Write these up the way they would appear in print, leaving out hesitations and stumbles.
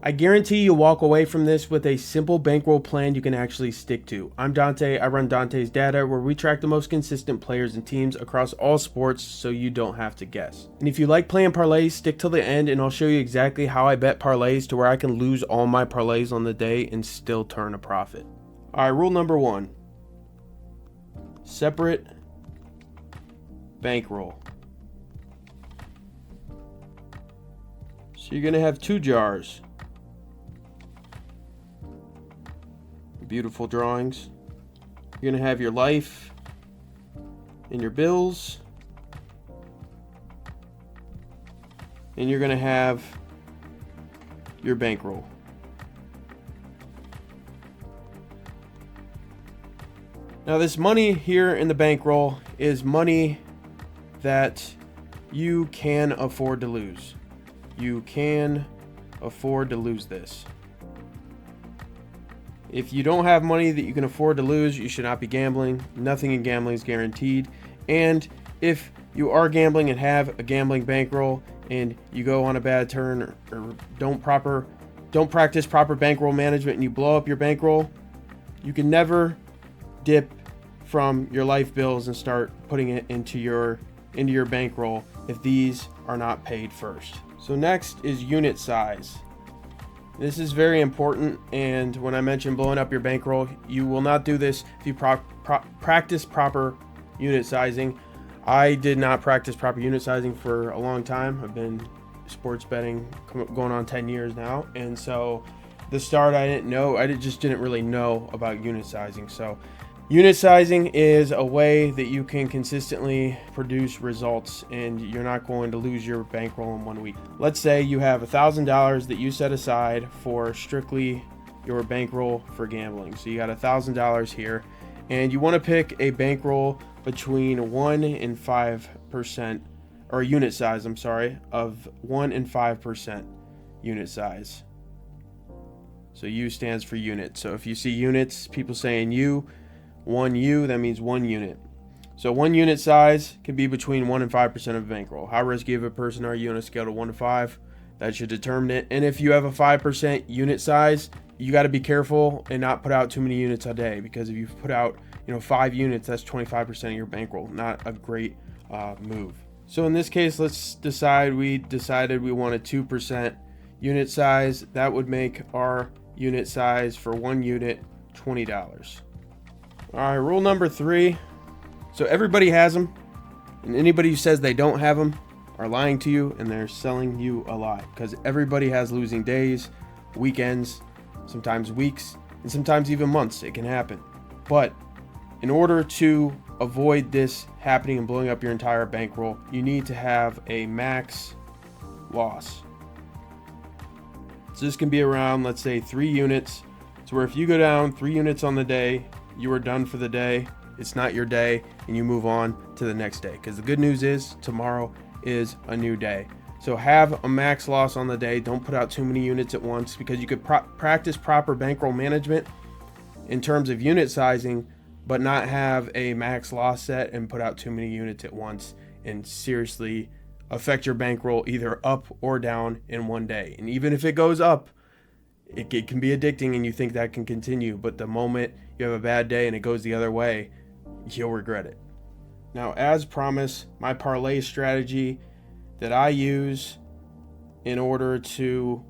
I guarantee you'll walk away from this with a simple bankroll plan you can actually stick to. I'm Dante. I run Dante's Data, where we track the most consistent players and teams across all sports so you don't have to guess. And if you like playing parlays, stick till the end and I'll show you exactly how I bet parlays to where I can lose all my parlays on the day and still turn a profit. All right, rule number 1. Separate bankroll. So you're going to have 2 jars. Beautiful drawings. You're going to have your life and your bills. And you're going to have your bankroll. Now this money here in the bankroll is money that you can afford to lose. You can afford to lose this. If you don't have money that you can afford to lose, you should not be gambling. Nothing in gambling is guaranteed. And if you are gambling and have a gambling bankroll and you go on a bad turn or don't practice proper bankroll management and you blow up your bankroll, you can never dip from your life bills and start putting it into your bankroll if these are not paid first. So next is unit size. This is very important, and when I mention blowing up your bankroll, you will not do this if you practice proper unit sizing. I did not practice proper unit sizing for a long time. I've been sports betting going on 10 years now, and so the start I just didn't really know about unit sizing. So unit sizing is a way that you can consistently produce results and you're not going to lose your bankroll in 1 week. Let's say you have $1,000 that you set aside for strictly your bankroll for gambling. So you got $1,000 here and you want to pick a bankroll between 1 and 5%, or a unit size, of 1 and 5% unit size. So U stands for unit. So if you see units, people saying U, 1U, that means 1 unit. So 1 unit size can be between 1 and 5% of bankroll. How risky of a person are you on a scale of 1 to 5? That should determine it. And if you have a 5% unit size, you got to be careful and not put out too many units a day, because if you put out 5 units, that's 25% of your bankroll. Not a great move. So in this case, let's decide we wanted 2% unit size. That would make our unit size for 1 unit $20. All right, rule number 3. So everybody has them, and anybody who says they don't have them are lying to you and they're selling you a lie, because everybody has losing days, weekends, sometimes weeks, and sometimes even months. It can happen. But in order to avoid this happening and blowing up your entire bankroll, you need to have a max loss. So this can be around, let's say, 3 units. So where if you go down 3 units on the day, you are done for the day. It's not your day, and you move on to the next day, because the good news is tomorrow is a new day. So have a max loss on the day. Don't put out too many units at once, because you could practice proper bankroll management in terms of unit sizing, but not have a max loss set and put out too many units at once and seriously affect your bankroll either up or down in one day. And even if it goes up, it can be addicting and you think that can continue, but the moment you have a bad day and it goes the other way, you'll regret it. Now, as promised, my parlay strategy that I use in order to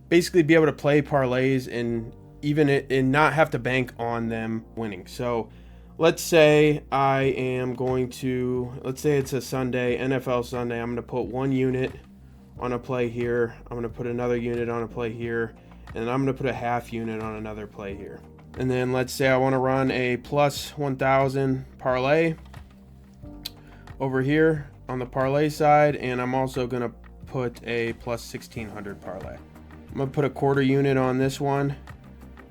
basically be able to play parlays and not have to bank on them winning. So let's say let's say it's a Sunday, NFL Sunday. I'm going to put 1 unit on a play here. I'm going to put another unit on a play here. And I'm going to put a half unit on another play here. And then let's say I want to run a plus 1,000 parlay over here on the parlay side. And I'm also going to put a plus 1,600 parlay. I'm going to put a quarter unit on this one.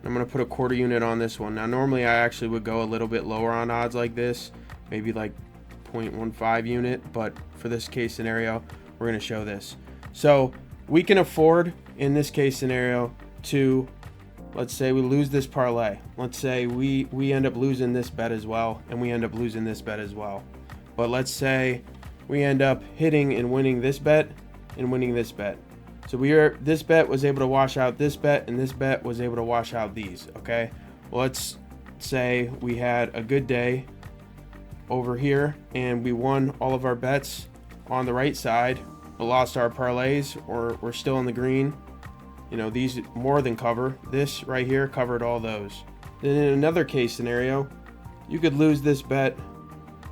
I'm going to put a quarter unit on this one. Now, normally I actually would go a little bit lower on odds like this, maybe like 0.15 unit. But for this case scenario, we're going to show this. So we can afford, in this case scenario, to, let's say we lose this parlay. Let's say we end up losing this bet as well, and we end up losing this bet as well. But let's say we end up hitting and winning this bet and winning this bet. So this bet was able to wash out this bet, and this bet was able to wash out these. Okay, well, let's say we had a good day over here and we won all of our bets on the right side, but lost our parlays, or we're still in the green. You know, these more than cover. This right here covered all those. Then in another case scenario, you could lose this bet.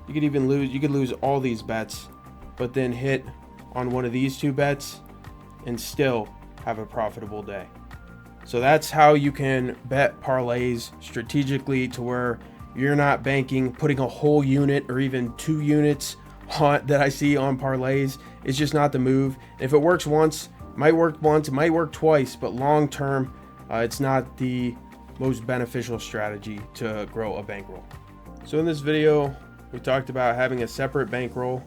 You could lose all these bets, but then hit on one of these two bets and still have a profitable day. So that's how you can bet parlays strategically, to where you're not putting a whole unit or even 2 units on that I see on parlays. It's just not the move. If it works once, it might work twice, but long term, it's not the most beneficial strategy to grow a bankroll. So in this video, we talked about having a separate bankroll.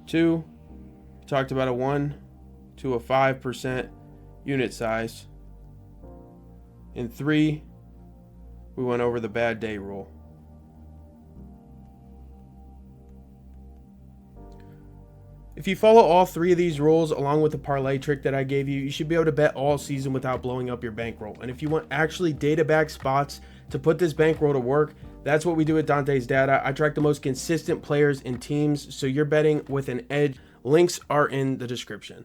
2, we talked about a 1 to a 5% unit size. And 3, we went over the bad day rule. If you follow all 3 of these rules along with the parlay trick that I gave you, you should be able to bet all season without blowing up your bankroll. And if you want actually data-backed spots to put this bankroll to work, that's what we do at Dante's Data. I track the most consistent players and teams, so you're betting with an edge. Links are in the description.